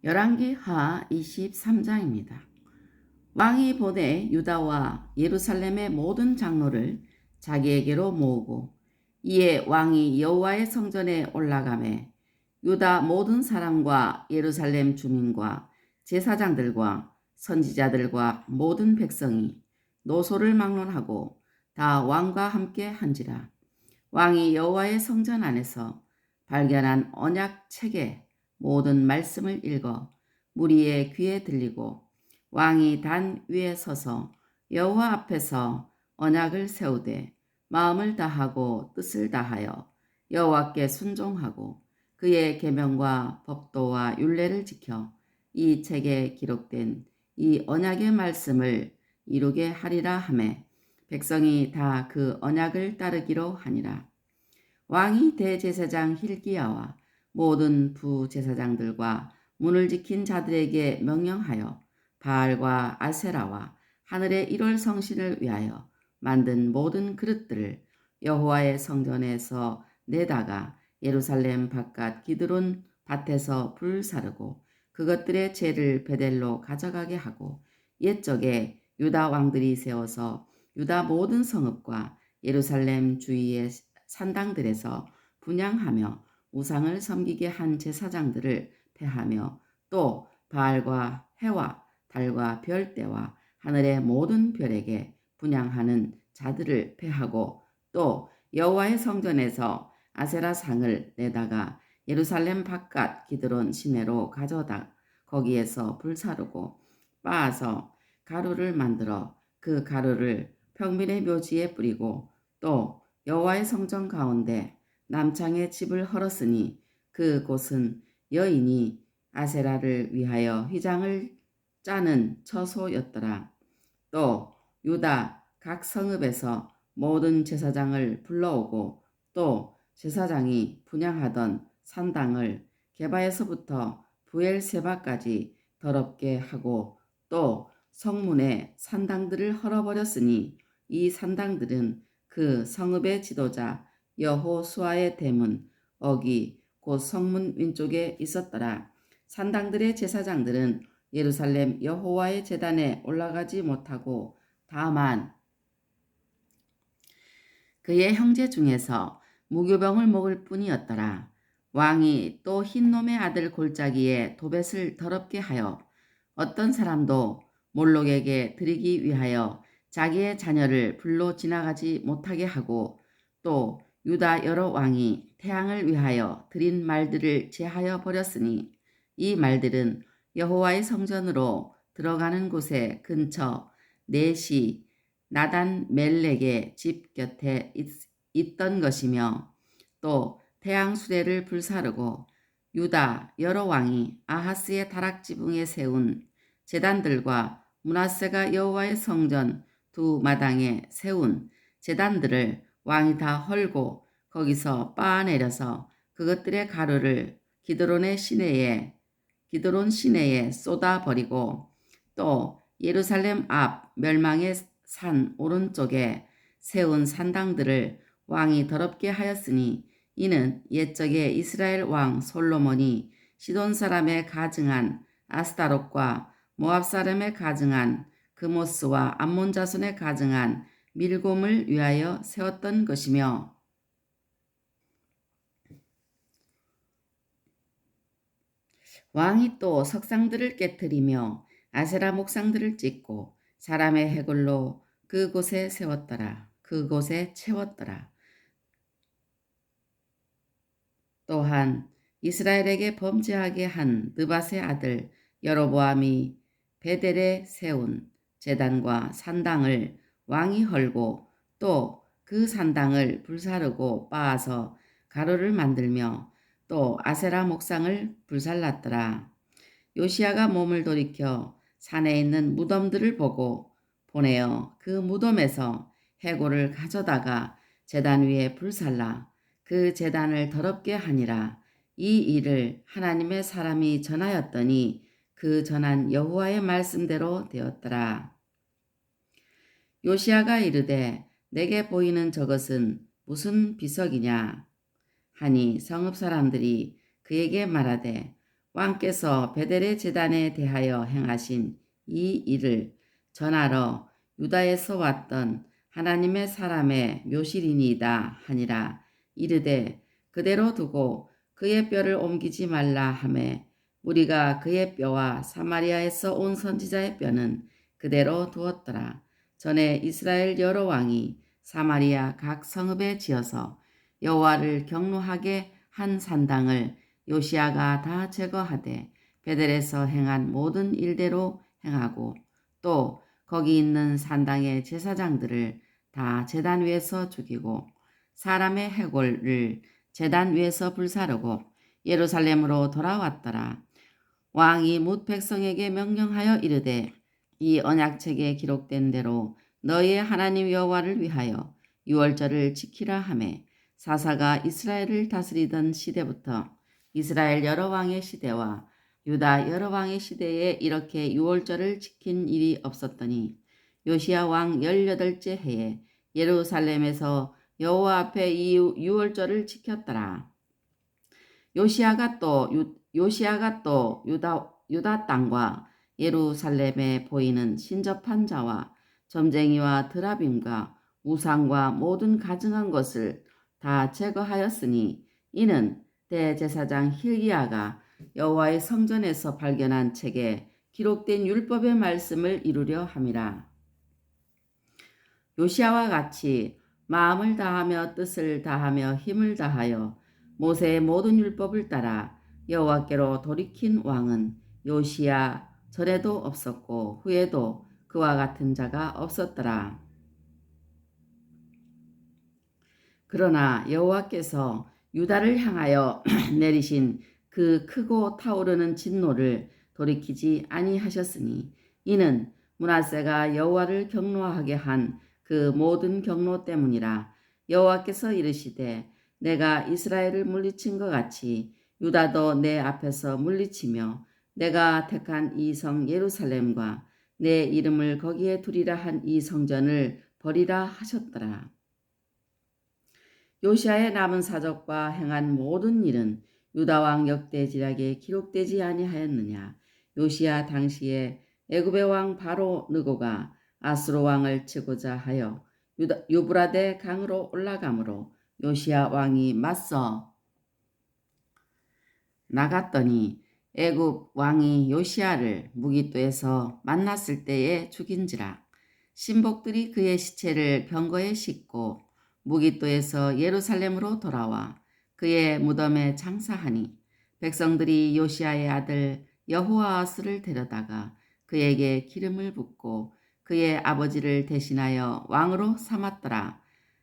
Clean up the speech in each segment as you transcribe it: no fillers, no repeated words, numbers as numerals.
열왕기하 23장입니다. 왕이 보내 유다와 예루살렘의 모든 장로를 자기에게로 모으고 이에 왕이 여호와의 성전에 올라가매 유다 모든 사람과 예루살렘 주민과 제사장들과 선지자들과 모든 백성이 노소를 막론하고 다 왕과 함께 한지라. 왕이 여호와의 성전 안에서 발견한 언약 책의 모든 말씀을 읽어 무리의 귀에 들리고 왕이 단 위에 서서 여호와 앞에서 언약을 세우되 마음을 다하고 뜻을 다하여 여호와께 순종하고 그의 계명과 법도와 율례를 지켜 이 책에 기록된 이 언약의 말씀을 이루게 하리라 하매 백성이 다 그 언약을 따르기로 하니라. 왕이 대제사장 hil기야와 모든 부제사장들과 문을 지킨 자들에게 명령하여 바알과 아세라와 하늘의 1월 성신을 위하여 만든 모든 그릇들을 여호와의 성전에서 내다가 예루살렘 바깥 기드론 밭에서 불사르고 그것들의 죄를 베델로 가져가게 하고 옛적에 유다 왕들이 세워서 유다 모든 성읍과 예루살렘 주위의 산당들에서 분향하며 우상을 섬기게 한 제사장들을 폐하며 또 바알과 해와 달과 별대와 하늘의 모든 별에게 분향하는 자들을 폐하고 또 여호와의 성전에서 아세라 상을 내다가 예루살렘 바깥 기드론 시내로 가져다 거기에서 불사르고 빻아서 가루를 만들어 그 가루를 평민의 묘지에 뿌리고 또 여호와의 성전 가운데 남창의 집을 헐었으니 그곳은 여인이 아세라를 위하여 휘장을 짜는 처소였더라. 또 유다 각 성읍에서 모든 제사장을 불러오고 또 제사장이 분향하던 산당을 게바에서부터 부엘세바까지 더럽게 하고 또 성문의 산당들을 헐어버렸으니 이 산당들은 그 성읍의 지도자 여호수아의 대문 어기 곧 성문 왼쪽에 있었더라. 산당들의 제사장들은 예루살렘 여호와의 제단에 올라가지 못하고 다만 그의 형제 중에서 무교병을 먹을 뿐이었더라. 왕이 또 흰놈의 아들 골짜기에 도벳을 더럽게 하여 어떤 사람도 몰록에게 드리기 위하여 자기의 자녀를 불로 지나가지 못하게 하고 또 유다 여러 왕이 태양을 위하여 드린 말들을 제하여 버렸으니 이 말들은 여호와의 성전으로 들어가는 곳에 근처 넷이 나단 멜렉의 집 곁에 있던 것이며 또 태양 수레를 불사르고 유다 여러 왕이 아하스의 다락지붕에 세운 제단들과 므낫세가 여호와의 성전 두 마당에 세운 제단들을 왕이 다 헐고 거기서 빻아내려서 그것들의 가루를 기드론 시내에 쏟아 버리고 또 예루살렘 앞 멸망의 산 오른쪽에 세운 산당들을 왕이 더럽게 하였으니 이는 옛적에 이스라엘 왕 솔로몬이 시돈 사람의 가증한 아스타롯과 모압 사람의 가증한 그모스와 암몬 자손의 가증한 밀곰을 위하여 세웠던 것이며 왕이 또 석상들을 깨뜨리며 아세라 목상들을 찍고 사람의 해골로 그곳에 세웠더라. 그곳에 채웠더라. 또한 이스라엘에게 범죄하게 한 느밧의 아들 여로보암이 베델에 세운 제단과 산당을 왕이 헐고 또 그 산당을 불사르고 빻아서 가루를 만들며 또 아세라 목상을 불살랐더라. 요시야가 몸을 돌이켜 산에 있는 무덤들을 보고 보내어 그 무덤에서 해골을 가져다가 제단 위에 불살라 그 제단을 더럽게 하니라. 이 일을 하나님의 사람이 전하였더니 그 전한 여호와의 말씀대로 되었더라. 요시야가 이르되 내게 보이는 저것은 무슨 비석이냐 하니 성읍 사람들이 그에게 말하되 왕께서 베델의 제단에 대하여 행하신 이 일을 전하러 유다에서 왔던 하나님의 사람의 묘실이니이다 하니라. 이르되 그대로 두고 그의 뼈를 옮기지 말라 하매 무리가 그의 뼈와 사마리아에서 온 선지자의 뼈는 그대로 두었더라. 전에 이스라엘 여러 왕이 사마리아 각 성읍에 지어서 여호와를 경노하게 한 산당을 요시야가 다 제거하되 베델에서 행한 모든 일대로 행하고 또 거기 있는 산당의 제사장들을 다 제단 위에서 죽이고 사람의 해골을 제단 위에서 불사르고 예루살렘으로 돌아왔더라. 왕이 뭇 백성에게 명령하여 이르되 이 언약책에 기록된 대로 너희의 하나님 여호와를 위하여 유월절을 지키라 하매 사사가 이스라엘을 다스리던 시대부터 이스라엘 여러 왕의 시대와 유다 여러 왕의 시대에 이렇게 유월절을 지킨 일이 없었더니 요시야 왕 18째 해에 예루살렘에서 여호와 앞에 이 유월절을 지켰더라. 요시야가 또 유다 땅과 예루살렘에 보이는 신접한 자와 점쟁이와 드라빔과 우상과 모든 가증한 것을 다 제거하였으니 이는 대제사장 힐기야가 여호와의 성전에서 발견한 책에 기록된 율법의 말씀을 이루려 함이라. 요시야와 같이 마음을 다하며 뜻을 다하며 힘을 다하여 모세의 모든 율법을 따라 여호와께로 돌이킨 왕은 요시야 전에도 없었고 후에도 그와 같은 자가 없었더라. 그러나 여호와께서 유다를 향하여 내리신 그 크고 타오르는 진노를 돌이키지 아니하셨으니 이는 므낫세가 여호와를 경노하게 한 그 모든 경노 때문이라. 여호와께서 이르시되 내가 이스라엘을 물리친 것 같이 유다도 내 앞에서 물리치며 내가 택한 이 성 예루살렘과 내 이름을 거기에 두리라 한 이 성전을 버리라 하셨더라. 요시야의 남은 사적과 행한 모든 일은 유다왕 역대지략에 기록되지 아니하였느냐. 요시야 당시에 애굽의 왕 바로 느고가 아수르 왕을 치고자 하여 유브라데 강으로 올라가므로 요시야 왕이 맞서 나갔더니 애굽 왕이 요시야를 무기또에서 만났을 때에 죽인지라. 신복들이 그의 시체를 병거에 싣고 무기또에서 예루살렘으로 돌아와 그의 무덤에 장사하니 백성들이 요시야의 아들 여호아하스를 데려다가 그에게 기름을 붓고 그의 아버지를 대신하여 왕으로 삼았더라.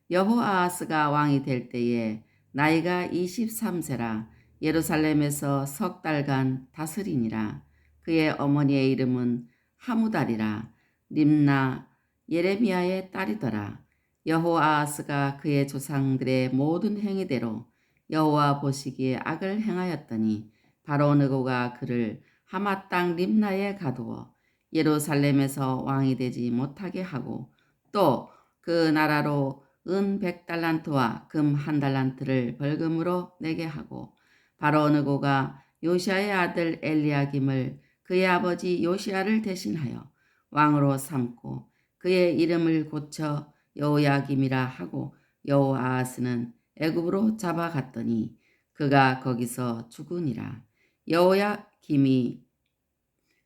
여호아하스가 왕이 될 때에 나이가 23세라 예루살렘에서 석 달간 다스리니라. 그의 어머니의 이름은 하무달이라 림나 예레미야의 딸이더라. 여호아하스가 그의 조상들의 모든 행위대로 여호와 보시기에 악을 행하였더니 바로 느고가 그를 하마 땅 림나에 가두어 예루살렘에서 왕이 되지 못하게 하고 또 그 나라로 은 100달란트와 금 1달란트를 벌금으로 내게 하고 바로 느고가 요시야의 아들 엘리야김을 그의 아버지 요시야를 대신하여 왕으로 삼고 그의 이름을 고쳐 여호야김이라 하고 여호아하스는 애굽으로 잡아갔더니 그가 거기서 죽으니라. 여호야김이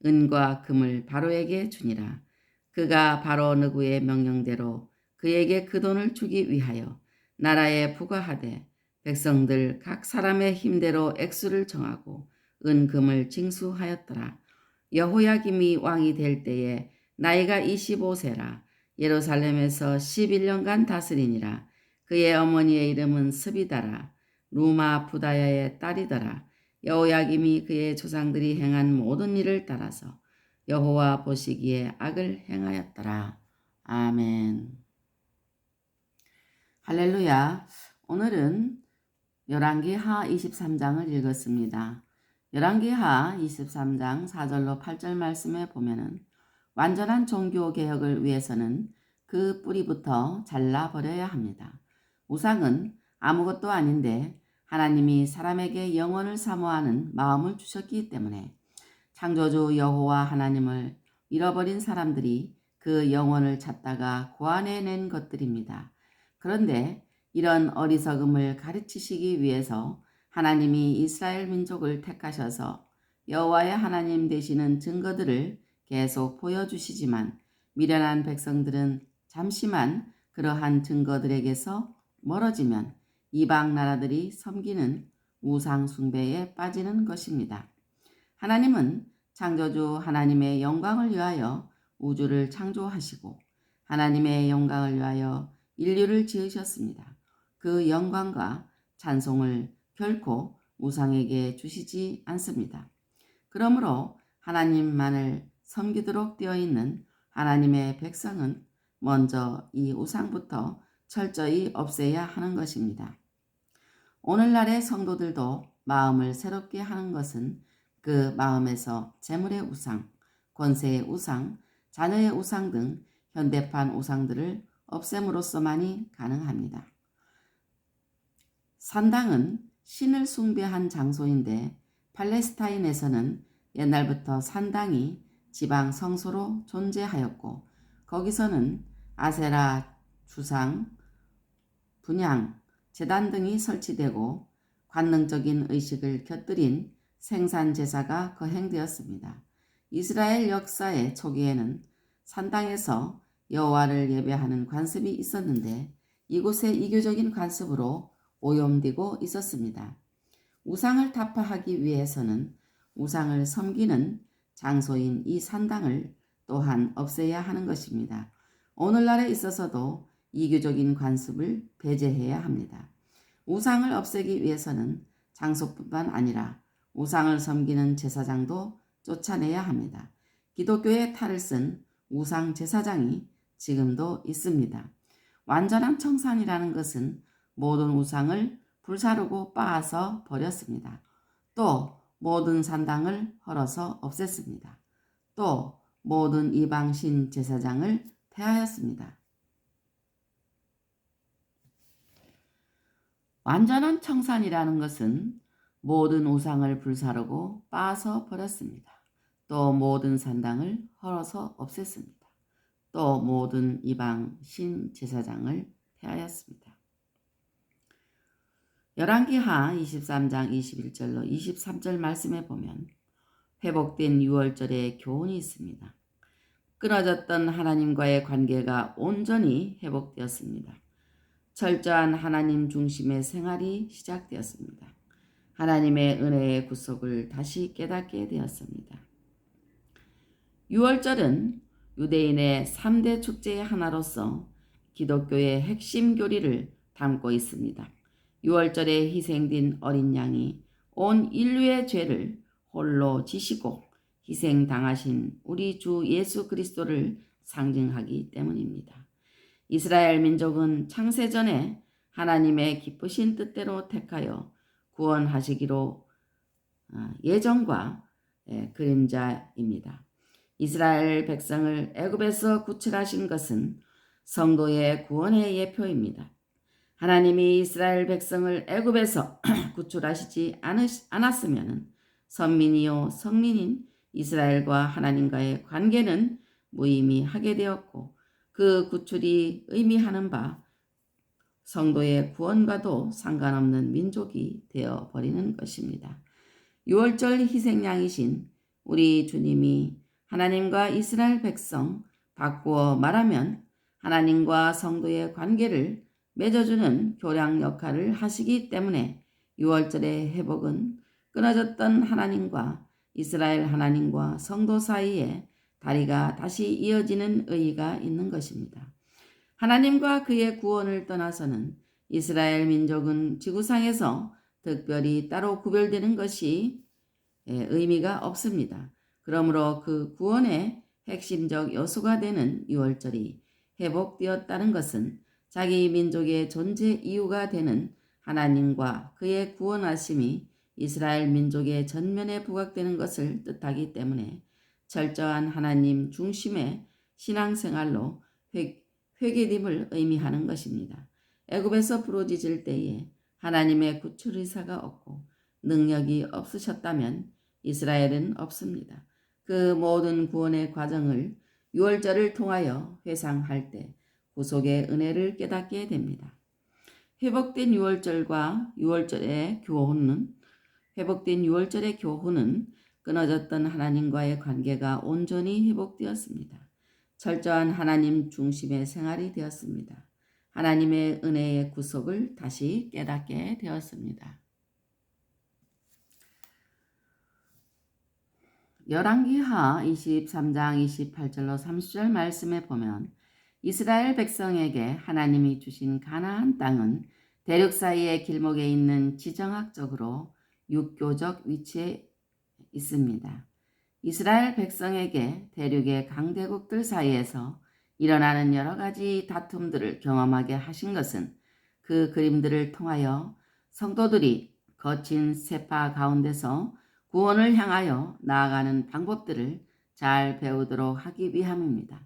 은과 금을 바로에게 주니라. 그가 바로 느고의 명령대로 그에게 그 돈을 주기 위하여 나라에 부과하되 백성들 각 사람의 힘대로 액수를 정하고 은금을 징수하였더라. 여호야김이 왕이 될 때에 나이가 25세라 예루살렘에서 11년간 다스리니라. 그의 어머니의 이름은 스비다라 루마 부다야의 딸이더라. 여호야김이 그의 조상들이 행한 모든 일을 따라서 여호와 보시기에 악을 행하였더라. 아멘. 할렐루야. 오늘은 열왕기하 23장을 읽었습니다. 열왕기하 23장 4절로 8절 말씀에 보면은 완전한 종교 개혁을 위해서는 그 뿌리부터 잘라버려야 합니다. 우상은 아무것도 아닌데 하나님이 사람에게 영원을 사모하는 마음을 주셨기 때문에 창조주 여호와 하나님을 잃어버린 사람들이 그 영혼을 찾다가 구원해낸 것들입니다. 그런데 이런 어리석음을 가르치시기 위해서 하나님이 이스라엘 민족을 택하셔서 여호와의 하나님 되시는 증거들을 계속 보여주시지만 미련한 백성들은 잠시만 그러한 증거들에게서 멀어지면 이방 나라들이 섬기는 우상 숭배에 빠지는 것입니다. 하나님은 창조주 하나님의 영광을 위하여 우주를 창조하시고 하나님의 영광을 위하여 인류를 지으셨습니다. 그 영광과 찬송을 결코 우상에게 주시지 않습니다. 그러므로 하나님만을 섬기도록 되어 있는 하나님의 백성은 먼저 이 우상부터 철저히 없애야 하는 것입니다. 오늘날의 성도들도 마음을 새롭게 하는 것은 그 마음에서 재물의 우상, 권세의 우상, 자녀의 우상 등 현대판 우상들을 없앰으로써만이 가능합니다. 산당은 신을 숭배한 장소인데 팔레스타인에서는 옛날부터 산당이 지방 성소로 존재하였고 거기서는 아세라 주상, 분향, 제단 등이 설치되고 관능적인 의식을 곁들인 생산 제사가 거행되었습니다. 이스라엘 역사의 초기에는 산당에서 여호와를 예배하는 관습이 있었는데 이곳의 이교적인 관습으로 오염되고 있었습니다. 우상을 타파하기 위해서는 우상을 섬기는 장소인 이 산당을 또한 없애야 하는 것입니다. 오늘날에 있어서도 이교적인 관습을 배제해야 합니다. 우상을 없애기 위해서는 장소뿐만 아니라 우상을 섬기는 제사장도 쫓아내야 합니다. 기독교의 탈을 쓴 우상 제사장이 지금도 있습니다. 완전한 청산이라는 것은 모든 우상을 불사르고 빻아서 버렸습니다. 또 모든 산당을 헐어서 없앴습니다. 또 모든 이방신 제사장을 폐하였습니다. 완전한 청산이라는 것은 모든 우상을 불사르고 빻아서 버렸습니다. 또 모든 산당을 헐어서 없앴습니다. 또 모든 이방 신 제사장을 폐하였습니다. 열왕기하 23장 21절로 23절 말씀에 보면 회복된 유월절의 교훈이 있습니다. 끊어졌던 하나님과의 관계가 온전히 회복되었습니다. 철저한 하나님 중심의 생활이 시작되었습니다. 하나님의 은혜의 구속을 다시 깨닫게 되었습니다. 유월절은 유대인의 3대 축제의 하나로서 기독교의 핵심 교리를 담고 있습니다. 유월절에 희생된 어린 양이 온 인류의 죄를 홀로 지시고 희생당하신 우리 주 예수 그리스도를 상징하기 때문입니다. 이스라엘 민족은 창세전에 하나님의 기쁘신 뜻대로 택하여 구원하시기로 예정과 그림자입니다. 이스라엘 백성을 애굽에서 구출하신 것은 성도의 구원의 예표입니다. 하나님이 이스라엘 백성을 애굽에서 구출하시지 않았으면 선민이요 성민인 이스라엘과 하나님과의 관계는 무의미하게 되었고 그 구출이 의미하는 바 성도의 구원과도 상관없는 민족이 되어버리는 것입니다. 유월절 희생양이신 우리 주님이 하나님과 이스라엘 백성 바꾸어 말하면 하나님과 성도의 관계를 맺어주는 교량 역할을 하시기 때문에 유월절의 회복은 끊어졌던 하나님과 이스라엘 하나님과 성도 사이에 다리가 다시 이어지는 의의가 있는 것입니다. 하나님과 그의 구원을 떠나서는 이스라엘 민족은 지구상에서 특별히 따로 구별되는 것이 의미가 없습니다. 그러므로 그 구원의 핵심적 요소가 되는 유월절이 회복되었다는 것은 자기 민족의 존재 이유가 되는 하나님과 그의 구원하심이 이스라엘 민족의 전면에 부각되는 것을 뜻하기 때문에 철저한 하나님 중심의 신앙생활로 회개됨을 의미하는 것입니다. 애굽에서 부르짖을 때에 하나님의 구출 의사가 없고 능력이 없으셨다면 이스라엘은 없습니다. 그 모든 구원의 과정을 유월절을 통하여 회상할 때 구속의 은혜를 깨닫게 됩니다. 회복된 유월절의 교훈은 끊어졌던 하나님과의 관계가 온전히 회복되었습니다. 철저한 하나님 중심의 생활이 되었습니다. 하나님의 은혜의 구속을 다시 깨닫게 되었습니다. 열왕기하 23장 28절로 30절 말씀에 보면 이스라엘 백성에게 하나님이 주신 가나안 땅은 대륙 사이의 길목에 있는 지정학적으로 육교적 위치에 있습니다. 이스라엘 백성에게 대륙의 강대국들 사이에서 일어나는 여러 가지 다툼들을 경험하게 하신 것은 그 그림들을 통하여 성도들이 거친 세파 가운데서 구원을 향하여 나아가는 방법들을 잘 배우도록 하기 위함입니다.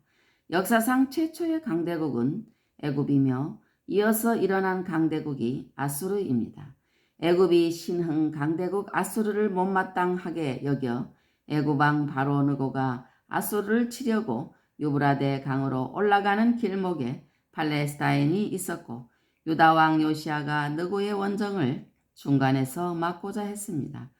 역사상 최초의 강대국은 애굽이며 이어서 일어난 강대국이 아수르입니다. 애굽이 신흥 강대국 아수르를 못마땅하게 여겨 애굽왕 바로 느고가 아수르를 치려고 유브라데 강으로 올라가는 길목에 팔레스타인이 있었고 유다왕 요시아가 느고의 원정을 중간에서 막고자 했습니다.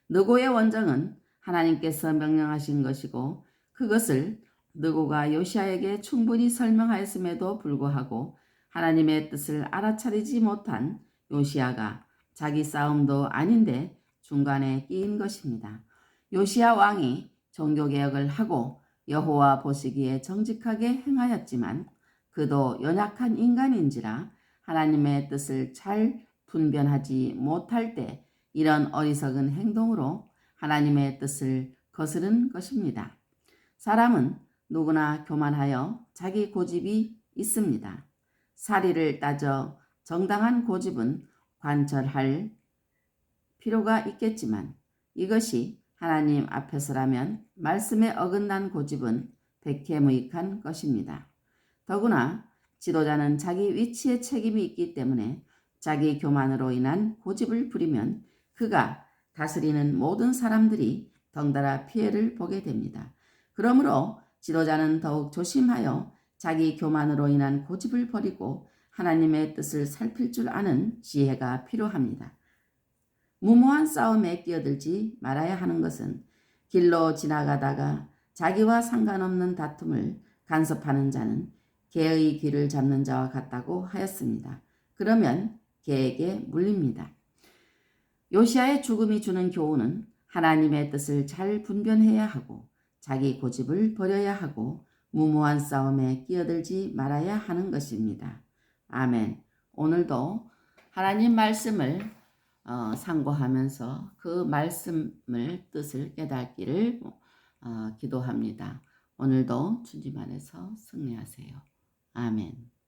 느고의 원정은 하나님께서 명령하신 것이고 그것을 느고가 요시아에게 충분히 설명하였음에도 불구하고 하나님의 뜻을 알아차리지 못한 요시아가 자기 싸움도 아닌데 중간에 끼인 것입니다. 요시아 왕이 종교개혁을 하고 여호와 보시기에 정직하게 행하였지만 그도 연약한 인간인지라 하나님의 뜻을 잘 분별하지 못할 때 이런 어리석은 행동으로 하나님의 뜻을 거스른 것입니다. 사람은 누구나 교만하여 자기 고집이 있습니다. 사리를 따져 정당한 고집은 관철할 필요가 있겠지만 이것이 하나님 앞에서라면 말씀에 어긋난 고집은 백해무익한 것입니다. 더구나 지도자는 자기 위치에 책임이 있기 때문에 자기 교만으로 인한 고집을 부리면 그가 다스리는 모든 사람들이 덩달아 피해를 보게 됩니다. 그러므로 지도자는 더욱 조심하여 자기 교만으로 인한 고집을 버리고 하나님의 뜻을 살필 줄 아는 지혜가 필요합니다. 무모한 싸움에 끼어들지 말아야 하는 것은 길로 지나가다가 자기와 상관없는 다툼을 간섭하는 자는 개의 귀를 잡는 자와 같다고 하였습니다. 그러면 개에게 물립니다. 요시아의 죽음이 주는 교훈은 하나님의 뜻을 잘 분별해야 하고 자기 고집을 버려야 하고 무모한 싸움에 끼어들지 말아야 하는 것입니다. 아멘. 오늘도 하나님 말씀을 상고하면서 그 말씀을 뜻을 깨닫기를 기도합니다. 오늘도 주님 안에서 승리하세요. 아멘.